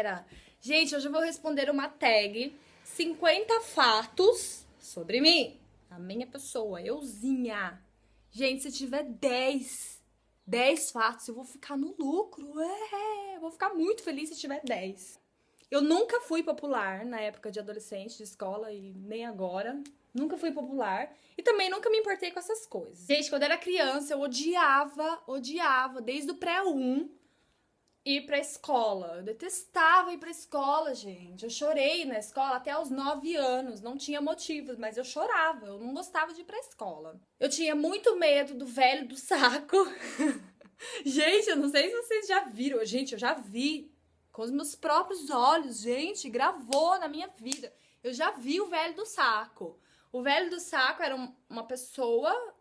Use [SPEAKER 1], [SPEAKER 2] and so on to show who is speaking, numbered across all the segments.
[SPEAKER 1] galera? Gente, hoje eu vou responder uma tag 50 fatos sobre mim, a minha pessoa, euzinha. Gente, se tiver 10 fatos, eu vou ficar no lucro. Eu vou ficar muito feliz se tiver 10. Eu nunca fui popular na época de adolescente, de escola e nem agora. Nunca fui popular. E também nunca me importei com essas coisas. Gente, quando eu era criança, eu odiava, desde o pré-1, ir pra escola. Eu detestava ir pra escola, gente. Eu chorei na escola até aos 9 anos. Não tinha motivos, mas eu chorava. Eu não gostava de ir pra escola. Eu tinha muito medo do velho do saco. Gente, eu não sei se vocês já viram. Gente, eu já vi com os meus próprios olhos. Gente, gravou na minha vida. Eu já vi o velho do saco. O velho do saco era uma pessoa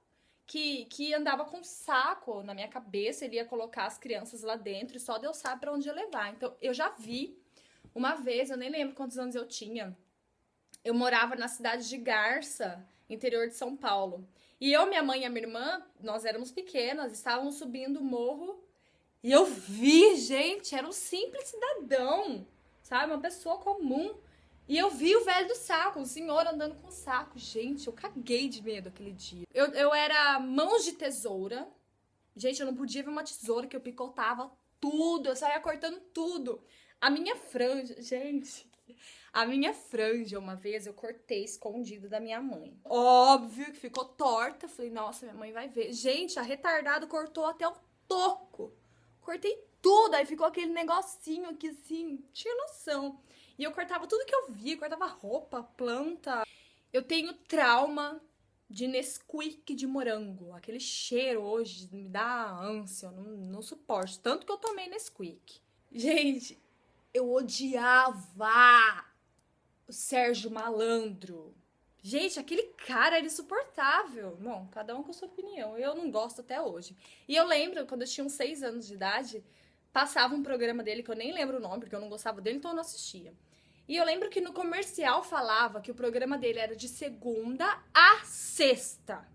[SPEAKER 1] que andava com um saco na minha cabeça, ele ia colocar as crianças lá dentro e só Deus sabe pra onde ia levar. Então, eu já vi uma vez, eu nem lembro quantos anos eu tinha, eu morava na cidade de Garça, interior de São Paulo. E eu, minha mãe e a minha irmã, nós éramos pequenas, estávamos subindo o morro e eu vi, gente, era um simples cidadão, sabe? Uma pessoa comum. E eu vi o velho do saco, um senhor andando com saco. Gente, eu caguei de medo aquele dia. Eu era mãos de tesoura. Gente, eu não podia ver uma tesoura que eu picotava tudo. Eu saía cortando tudo. A minha franja, gente... A minha franja, uma vez, eu cortei escondido da minha mãe. Óbvio que ficou torta. Falei, nossa, minha mãe vai ver. Gente, a retardada cortou até o toco. Cortei tudo. Aí ficou aquele negocinho aqui, assim. Tinha noção. E eu cortava tudo que eu via, cortava roupa, planta. Eu tenho trauma de Nesquik de morango. Aquele cheiro hoje me dá ânsia, eu não suporto. Tanto que eu tomei Nesquik. Gente, eu odiava o Sérgio Malandro. Gente, aquele cara era insuportável. Bom, cada um com sua opinião. Eu não gosto até hoje. E eu lembro, quando eu tinha uns 6 anos de idade, passava um programa dele que eu nem lembro o nome, porque eu não gostava dele, então eu não assistia. E eu lembro que no comercial falava que o programa dele era de segunda a sexta.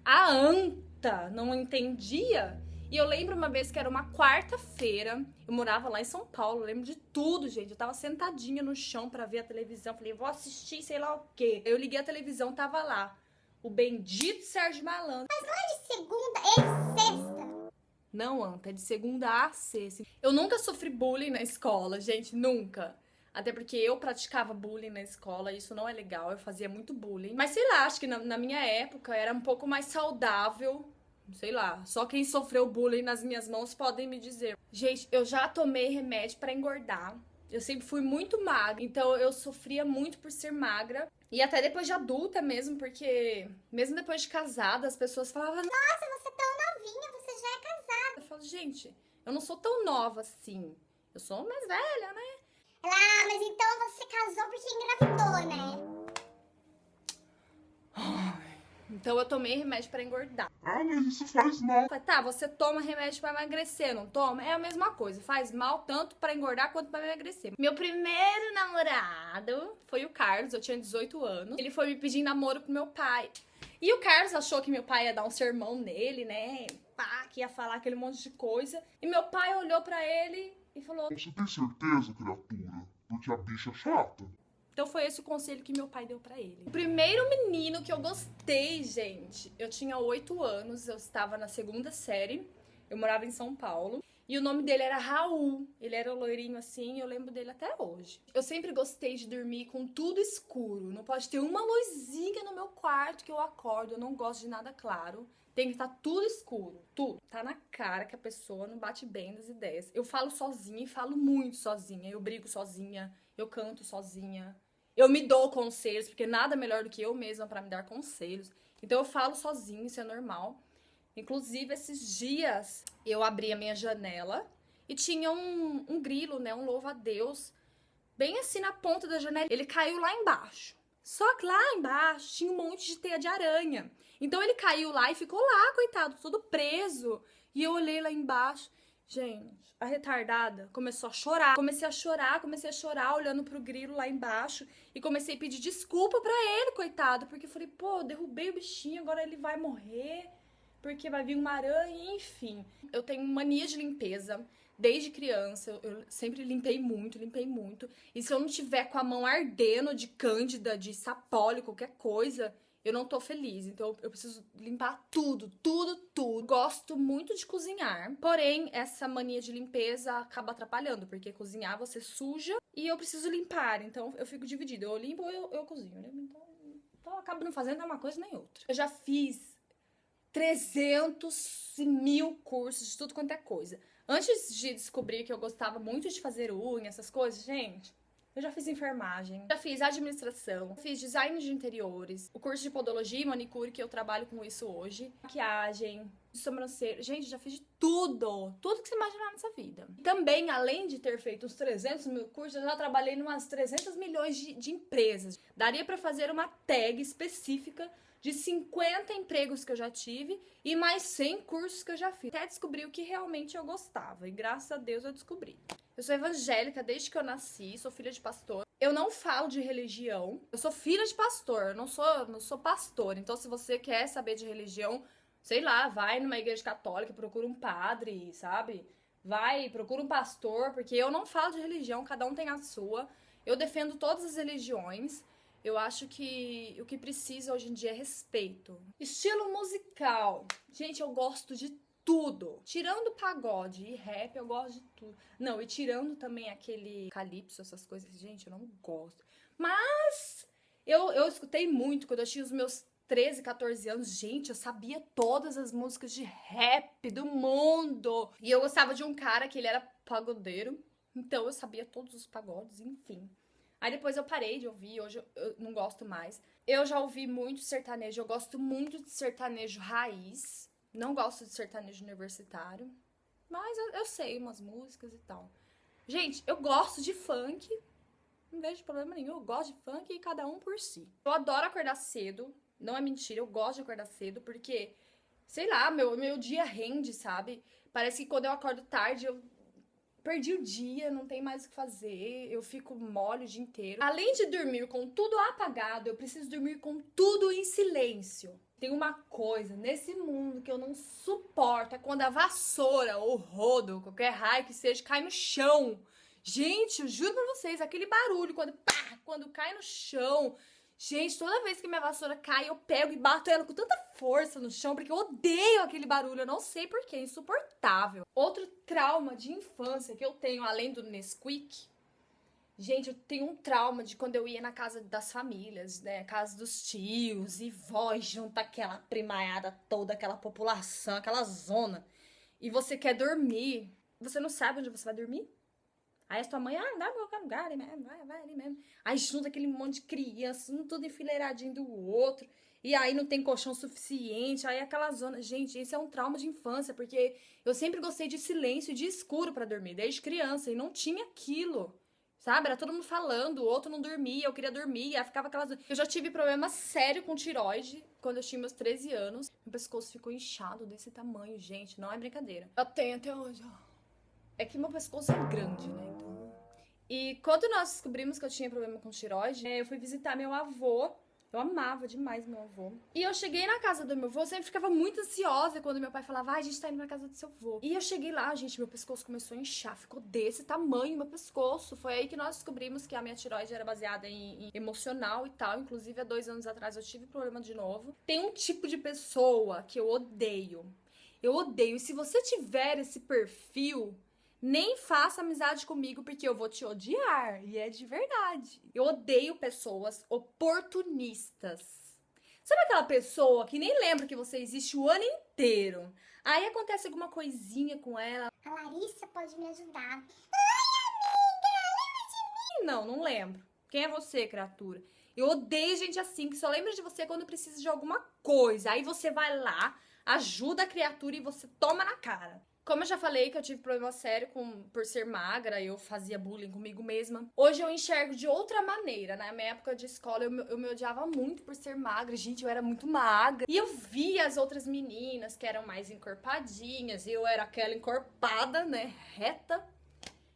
[SPEAKER 1] A anta não entendia. E eu lembro uma vez que era uma quarta-feira, eu morava lá em São Paulo, eu lembro de tudo, gente. Eu tava sentadinha no chão pra ver a televisão, falei, vou assistir sei lá o quê. Eu liguei a televisão, tava lá o bendito Sérgio Malandro.
[SPEAKER 2] Mas não é de segunda, é de sexta.
[SPEAKER 1] Não, anta, é de segunda a sexta. Eu nunca sofri bullying na escola, gente, nunca. Até porque eu praticava bullying na escola, isso não é legal, eu fazia muito bullying. Mas sei lá, acho que na minha época era um pouco mais saudável, sei lá. Só quem sofreu bullying nas minhas mãos podem me dizer. Gente, eu já tomei remédio pra engordar. Eu sempre fui muito magra, então eu sofria muito por ser magra. E até depois de adulta mesmo, porque mesmo depois de casada, as pessoas falavam...
[SPEAKER 2] Nossa, você é tão novinha, você já é casada.
[SPEAKER 1] Eu falo, gente, eu não sou tão nova assim. Eu sou mais velha, né?
[SPEAKER 2] Ah, mas então você casou porque engravidou, né?
[SPEAKER 1] Então eu tomei remédio pra engordar.
[SPEAKER 3] Ah, mas isso faz mal.
[SPEAKER 1] Falei, tá, você toma remédio pra emagrecer, não toma? É a mesma coisa, faz mal tanto pra engordar quanto pra emagrecer. Meu primeiro namorado foi o Carlos, eu tinha 18 anos. Ele foi me pedir namoro pro meu pai. E o Carlos achou que meu pai ia dar um sermão nele, né? Pá, que ia falar aquele monte de coisa. E meu pai olhou pra ele e falou...
[SPEAKER 3] Você tem certeza, criatura? Porque a bicha é chata.
[SPEAKER 1] Então foi esse o conselho que meu pai deu pra ele. O primeiro menino que eu gostei, gente, eu tinha 8 anos, eu estava na 2ª série, eu morava em São Paulo, e o nome dele era Raul. Ele era loirinho assim, eu lembro dele até hoje. Eu sempre gostei de dormir com tudo escuro, não pode ter uma luzinha no meu quarto que eu acordo, eu não gosto de nada claro. Tem que estar tudo escuro, tudo. Tá na cara que a pessoa não bate bem das ideias. Eu falo sozinha e falo muito sozinha, eu brigo sozinha, eu canto sozinha. Eu me dou conselhos, porque nada melhor do que eu mesma pra me dar conselhos. Então eu falo sozinha, isso é normal. Inclusive, esses dias eu abri a minha janela e tinha um grilo, né? Um louva-a-Deus, bem assim na ponta da janela. Ele caiu lá embaixo. Só que lá embaixo tinha um monte de teia de aranha. Então ele caiu lá e ficou lá, coitado, todo preso. E eu olhei lá embaixo. Gente, a retardada começou a chorar. Comecei a chorar, olhando pro grilo lá embaixo. E comecei a pedir desculpa pra ele, coitado. Porque eu falei, pô, derrubei o bichinho, agora ele vai morrer. Porque vai vir uma aranha, enfim. Eu tenho mania de limpeza. Desde criança, eu sempre limpei muito. E se eu não tiver com a mão ardendo de cândida, de sapólio, qualquer coisa, eu não tô feliz. Então eu preciso limpar tudo. Gosto muito de cozinhar. Porém, essa mania de limpeza acaba atrapalhando, porque cozinhar você suja e eu preciso limpar. Então eu fico dividida. Eu limpo ou eu cozinho, né? Então eu acabo não fazendo uma coisa nem outra. Eu já fiz 300 mil cursos de tudo quanto é coisa. Antes de descobrir que eu gostava muito de fazer unha, essas coisas, gente, eu já fiz enfermagem, já fiz administração, fiz design de interiores, o curso de podologia e manicure, que eu trabalho com isso hoje, maquiagem, sobrancelha, gente, já fiz de tudo que você imaginar nessa vida. Também, além de ter feito uns 300 mil cursos, eu já trabalhei em umas 300 milhões de empresas. Daria pra fazer uma tag específica de 50 empregos que eu já tive e mais 100 cursos que eu já fiz. Até descobri o que realmente eu gostava. E graças a Deus eu descobri. Eu sou evangélica desde que eu nasci, sou filha de pastor. Eu não falo de religião. Eu sou filha de pastor, eu não sou pastor. Então se você quer saber de religião, sei lá, vai numa igreja católica, procura um padre, sabe? Procura um pastor, porque eu não falo de religião, cada um tem a sua. Eu defendo todas as religiões. Eu acho que o que precisa hoje em dia é respeito. Estilo musical. Gente, eu gosto de tudo. Tirando pagode e rap, eu gosto de tudo. Não, e tirando também aquele calypso, essas coisas, gente, eu não gosto. Mas eu escutei muito quando eu tinha os meus 13, 14 anos. Gente, eu sabia todas as músicas de rap do mundo. E eu gostava de um cara que ele era pagodeiro. Então eu sabia todos os pagodes, enfim. Aí depois eu parei de ouvir, hoje eu não gosto mais. Eu já ouvi muito sertanejo, eu gosto muito de sertanejo raiz. Não gosto de sertanejo universitário, mas eu sei umas músicas e tal. Gente, eu gosto de funk, não vejo problema nenhum, eu gosto de funk e cada um por si. Eu adoro acordar cedo, não é mentira, eu gosto de acordar cedo porque, sei lá, meu dia rende, sabe? Parece que quando eu acordo tarde, eu perdi o dia, não tem mais o que fazer, eu fico mole o dia inteiro. Além de dormir com tudo apagado, eu preciso dormir com tudo em silêncio. Tem uma coisa nesse mundo que eu não suporto, é quando a vassoura ou rodo, qualquer raio que seja, cai no chão. Gente, eu juro pra vocês, aquele barulho quando cai no chão. Gente, toda vez que minha vassoura cai, eu pego e bato ela com tanta força no chão, porque eu odeio aquele barulho, eu não sei porquê, é insuportável. Outro trauma de infância que eu tenho, além do Nesquik, gente, eu tenho um trauma de quando eu ia na casa das famílias, né, casa dos tios e vós, junto aquela primaiada toda, aquela população, aquela zona, e você quer dormir, você não sabe onde você vai dormir? Aí a sua mãe, dá pra qualquer lugar, ali mesmo, vai ali mesmo. Aí junta aquele monte de criança, um tudo enfileiradinho do outro. E aí não tem colchão suficiente, aí aquela zona... Gente, esse é um trauma de infância, porque eu sempre gostei de silêncio e de escuro pra dormir, desde criança, e não tinha aquilo, sabe? Era todo mundo falando, o outro não dormia, eu queria dormir, aí ficava aquelas... Eu já tive problema sério com tireoide quando eu tinha meus 13 anos. Meu pescoço ficou inchado desse tamanho, gente, não é brincadeira. Eu tenho até hoje, ó. É que meu pescoço é grande, né, então... E quando nós descobrimos que eu tinha problema com tireoide, eu fui visitar meu avô. Eu amava demais meu avô. E eu cheguei na casa do meu avô, eu sempre ficava muito ansiosa quando meu pai falava, a gente tá indo pra casa do seu avô. E eu cheguei lá, gente, meu pescoço começou a inchar, ficou desse tamanho meu pescoço. Foi aí que nós descobrimos que a minha tireoide era baseada em emocional e tal. Inclusive, há 2 anos atrás eu tive problema de novo. Tem um tipo de pessoa que eu odeio. Eu odeio. E se você tiver esse perfil... Nem faça amizade comigo porque eu vou te odiar. E é de verdade. Eu odeio pessoas oportunistas. Sabe aquela pessoa que nem lembra que você existe o ano inteiro? Aí acontece alguma coisinha com ela.
[SPEAKER 2] A Larissa pode me ajudar.
[SPEAKER 1] Não lembro. Quem é você, criatura? Eu odeio gente assim, que só lembra de você quando precisa de alguma coisa. Aí você vai lá, ajuda a criatura e você toma na cara. Como eu já falei que eu tive problema sério por ser magra, eu fazia bullying comigo mesma. Hoje eu enxergo de outra maneira. Na minha época de escola eu me odiava muito por ser magra. Gente, eu era muito magra. E eu via as outras meninas que eram mais encorpadinhas. E eu era aquela encorpada, né, reta.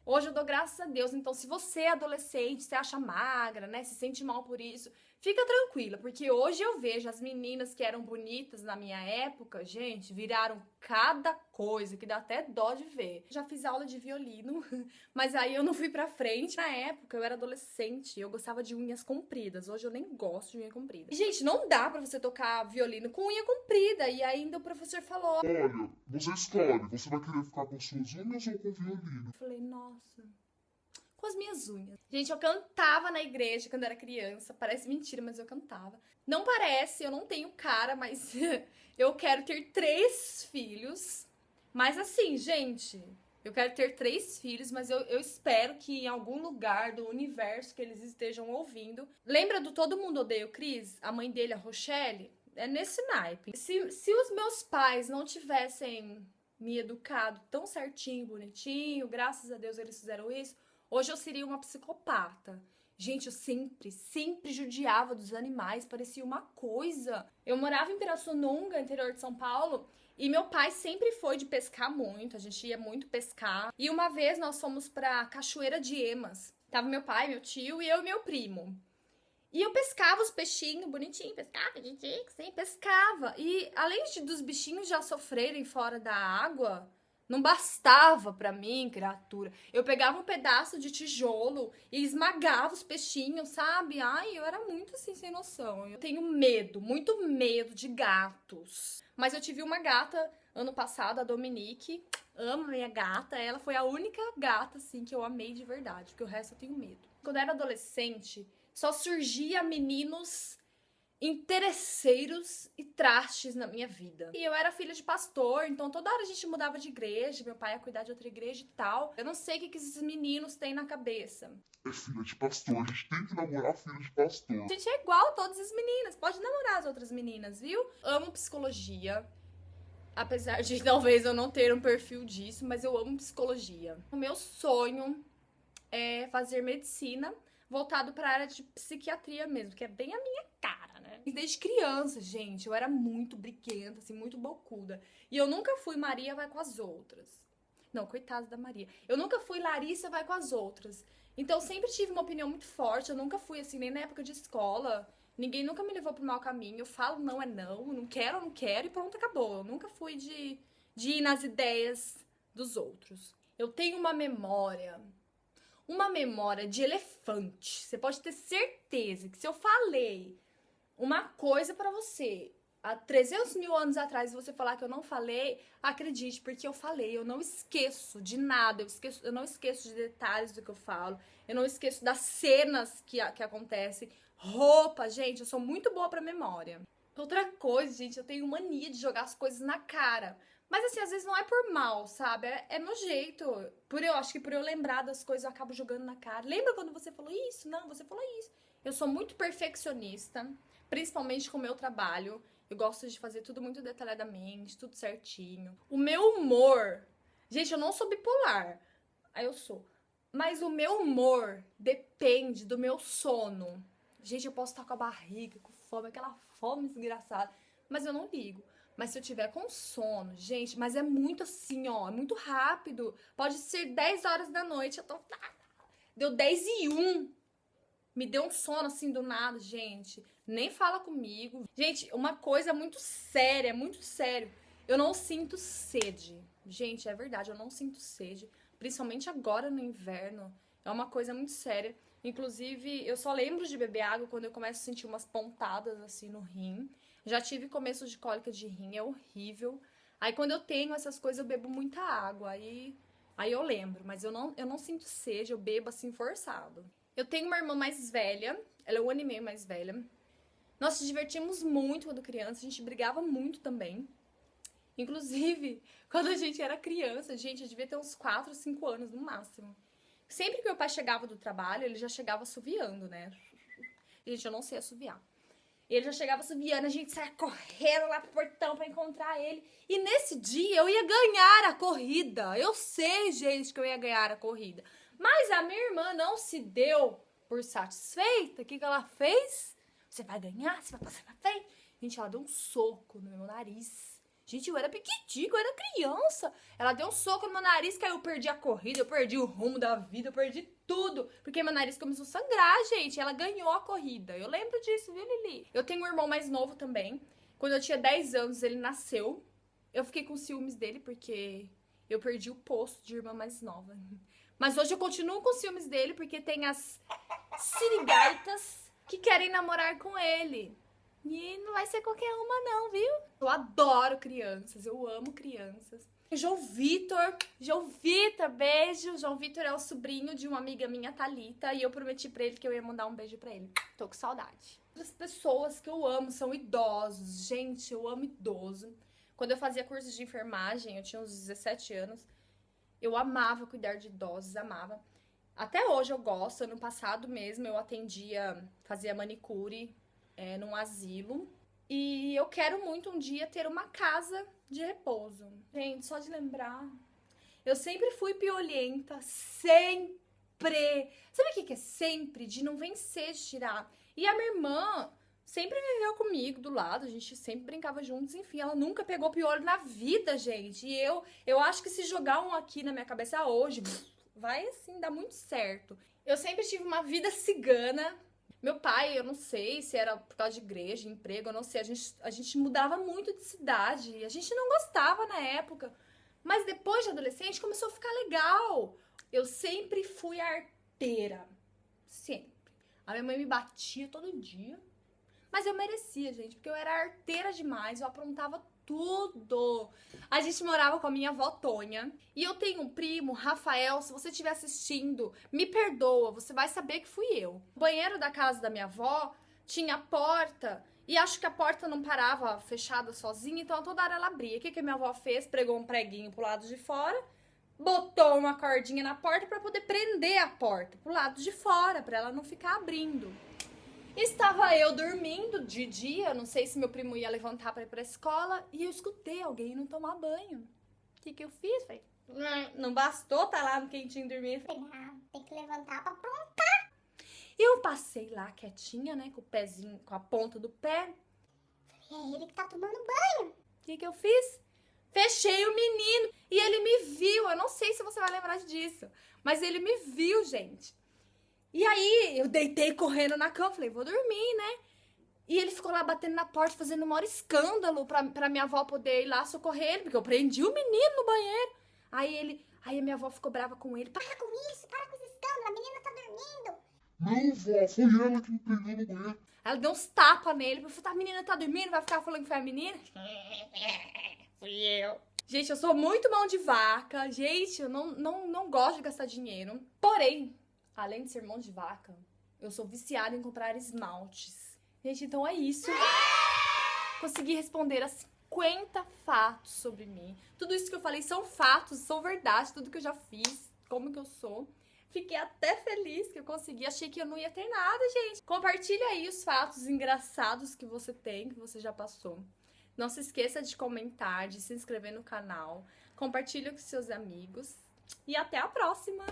[SPEAKER 1] Hoje eu dou graças a Deus. Então, se você é adolescente, se acha magra, né, se sente mal por isso, fica tranquila. Porque hoje eu vejo as meninas que eram bonitas na minha época, gente, viraram cada coisa que dá até dó de ver. Já fiz aula de violino, mas aí eu não fui pra frente. Na época, eu era adolescente, eu gostava de unhas compridas. Hoje eu nem gosto de unha comprida. E, gente, não dá pra você tocar violino com unha comprida. E ainda o professor falou...
[SPEAKER 3] Olha, você escolhe. Você vai querer ficar com suas unhas ou com o violino?
[SPEAKER 1] Eu falei, nossa... com as minhas unhas. Gente, eu cantava na igreja quando era criança. Parece mentira, mas eu cantava. Não parece, eu não tenho cara, mas eu quero ter 3 filhos. Mas assim, gente, eu quero ter 3 filhos, mas eu espero que em algum lugar do universo que eles estejam ouvindo. Lembra do Todo Mundo Odeia o Chris? A mãe dele, a Rochelle? É nesse naipe. Se os meus pais não tivessem me educado tão certinho, bonitinho, graças a Deus eles fizeram isso, hoje eu seria uma psicopata. Gente, eu sempre judiava dos animais, parecia uma coisa. Eu morava em Pirassununga, interior de São Paulo, e meu pai sempre foi de pescar muito, a gente ia muito pescar. E uma vez nós fomos pra Cachoeira de Emas. Tava meu pai, meu tio e eu e meu primo. E eu pescava os peixinhos bonitinho, pescava, sim, pescava. E além dos bichinhos já sofrerem fora da água... não bastava pra mim, criatura. Eu pegava um pedaço de tijolo e esmagava os peixinhos, sabe? Ai, eu era muito assim, sem noção. Eu tenho medo, muito medo de gatos. Mas eu tive uma gata ano passado, a Dominique. Amo minha gata. Ela foi a única gata, assim, que eu amei de verdade. Porque o resto eu tenho medo. Quando eu era adolescente, só surgia meninos... interesseiros e trastes na minha vida. E eu era filha de pastor, então toda hora a gente mudava de igreja, meu pai ia cuidar de outra igreja e tal. Eu não sei o que esses meninos têm na cabeça.
[SPEAKER 3] É filha de pastor, a gente tem que namorar filha de pastor.
[SPEAKER 1] A gente é igual a todas as meninas, pode namorar as outras meninas, viu? Amo psicologia, apesar de talvez eu não ter um perfil disso, mas eu amo psicologia. O meu sonho é fazer medicina voltado para a área de psiquiatria mesmo, que é bem a minha cara, né? Desde criança, gente, eu era muito briguenta, assim, muito bocuda. E eu nunca fui Maria vai com as outras. Não, coitada da Maria. Eu nunca fui Larissa vai com as outras. Então, eu sempre tive uma opinião muito forte. Eu nunca fui, assim, nem na época de escola. Ninguém nunca me levou pro mau caminho. Eu falo não é não, não quero e pronto, acabou. Eu nunca fui de ir nas ideias dos outros. Eu tenho uma memória de elefante. Você pode ter certeza que se eu falei uma coisa pra você há 300 mil anos atrás e você falar que eu não falei, acredite, porque eu falei. Eu não esqueço de nada, eu não esqueço de detalhes do que eu falo, eu não esqueço das cenas que acontecem. Roupa, gente, eu sou muito boa pra memória. Outra coisa, gente, eu tenho mania de jogar as coisas na cara. Mas assim, às vezes não é por mal, sabe? É meu jeito. Acho que por eu lembrar das coisas, eu acabo jogando na cara. Lembra quando você falou isso? Não, você falou isso. Eu sou muito perfeccionista, principalmente com o meu trabalho. Eu gosto de fazer tudo muito detalhadamente, tudo certinho. O meu humor... Gente, eu não sou bipolar. Aí eu sou. Mas o meu humor depende do meu sono. Gente, eu posso estar com a barriga, com fome, aquela fome desgraçada. Mas eu não ligo. Mas se eu tiver com sono, gente, mas é muito assim, ó, é muito rápido. Pode ser 10 horas da noite, eu tô... Deu 10:01. Me deu um sono assim do nada, gente. Nem fala comigo. Gente, uma coisa muito séria, é muito sério. Eu não sinto sede. Gente, é verdade, eu não sinto sede. Principalmente agora no inverno. É uma coisa muito séria. Inclusive, eu só lembro de beber água quando eu começo a sentir umas pontadas assim no rim. Já tive começo de cólica de rim, é horrível. Aí quando eu tenho essas coisas, eu bebo muita água. Aí eu lembro, mas eu não sinto sede, eu bebo assim forçado. Eu tenho uma irmã mais velha, ela é 1 ano e meio mais velha. Nós nos divertimos muito quando criança, a gente brigava muito também. Inclusive, quando a gente era criança, gente, eu devia ter uns 4, 5 anos no máximo. Sempre que meu pai chegava do trabalho, ele já chegava assoviando, né? Gente, eu não sei assoviar. Ele já chegava assoviando, a gente saia correndo lá pro portão pra encontrar ele. E nesse dia eu ia ganhar a corrida. Eu sei, gente, que eu ia ganhar a corrida. Mas a minha irmã não se deu por satisfeita. O que ela fez? Você vai ganhar? Você vai passar pra frente? Gente, ela deu um soco no meu nariz. Gente, eu era pequitico, eu era criança. Ela deu um soco no meu nariz, que aí eu perdi a corrida, eu perdi o rumo da vida, eu perdi tudo. Porque meu nariz começou a sangrar, gente. Ela ganhou a corrida. Eu lembro disso, viu, Lili? Eu tenho um irmão mais novo também. Quando eu tinha 10 anos, ele nasceu. Eu fiquei com ciúmes dele porque eu perdi o posto de irmã mais nova. Mas hoje eu continuo com ciúmes dele porque tem as sirigaitas que querem namorar com ele. E não vai ser qualquer uma não, viu? Eu adoro crianças, eu amo crianças. João Vitor, beijo. João Vitor é o sobrinho de uma amiga minha, Thalita, e eu prometi pra ele que eu ia mandar um beijo pra ele. Tô com saudade. As pessoas que eu amo são idosos. Gente, eu amo idoso. Quando eu fazia curso de enfermagem, eu tinha uns 17 anos, eu amava cuidar de idosos, amava. Até hoje eu gosto. Ano passado mesmo eu fazia manicure num asilo. E eu quero muito um dia ter uma casa de repouso. Gente, só de lembrar, eu sempre fui piolenta, sempre. Sabe o que é sempre? De não vencer, de tirar. E a minha irmã sempre viveu comigo do lado, a gente sempre brincava juntos, enfim, ela nunca pegou piolho na vida, gente. E eu acho que se jogar um aqui na minha cabeça hoje, vai assim, dar muito certo. Eu sempre tive uma vida cigana. Meu pai, eu não sei se era por causa de igreja, emprego, eu não sei. A gente mudava muito de cidade. A gente não gostava na época. Mas depois de adolescente começou a ficar legal. Eu sempre fui arteira. Sempre. A minha mãe me batia todo dia. Mas eu merecia, gente, porque eu era arteira demais. Eu aprontava tudo. A gente morava com a minha avó Tônia. E eu tenho um primo, Rafael. Se você estiver assistindo, me perdoa, você vai saber que fui eu. O banheiro da casa da minha avó tinha porta. E acho que a porta não parava fechada sozinha, então toda hora ela abria. O que a minha avó fez? Pregou um preguinho pro lado de fora, botou uma cordinha na porta pra poder prender a porta pro lado de fora, pra ela não ficar abrindo. Estava eu dormindo de dia, não sei se meu primo ia levantar pra ir pra escola, e eu escutei alguém não tomar banho. O que eu fiz? Falei, não bastou tá lá no quentinho dormindo.
[SPEAKER 2] Falei, não, tem que levantar pra aprontar.
[SPEAKER 1] Eu passei lá quietinha, né, com o pezinho, com a ponta do pé.
[SPEAKER 2] Falei, é ele que tá tomando banho.
[SPEAKER 1] O que eu fiz? Fechei o menino e ele me viu. Eu não sei se você vai lembrar disso, mas ele me viu, gente. E aí eu deitei correndo na cama, falei, vou dormir, né? E ele ficou lá batendo na porta, fazendo o maior escândalo pra minha avó poder ir lá socorrer ele, porque eu prendi o menino no banheiro. Aí a minha avó ficou brava com ele.
[SPEAKER 2] Para com isso, para com esse escândalo, a menina tá dormindo.
[SPEAKER 3] Não, vó, foi ela que me prendeu no banheiro.
[SPEAKER 1] Ela deu uns tapas nele, falou, a menina tá dormindo, vai ficar falando que foi a menina? Fui eu. Gente, eu sou muito mão de vaca. Gente, eu não gosto de gastar dinheiro. Porém, além de ser mão de vaca, eu sou viciada em comprar esmaltes. Gente, então é isso. Consegui responder a 50 fatos sobre mim. Tudo isso que eu falei são fatos, são verdade, tudo que eu já fiz, como que eu sou. Fiquei até feliz que eu consegui. Achei que eu não ia ter nada, gente. Compartilha aí os fatos engraçados que você tem, que você já passou. Não se esqueça de comentar, de se inscrever no canal. Compartilha com seus amigos. E até a próxima!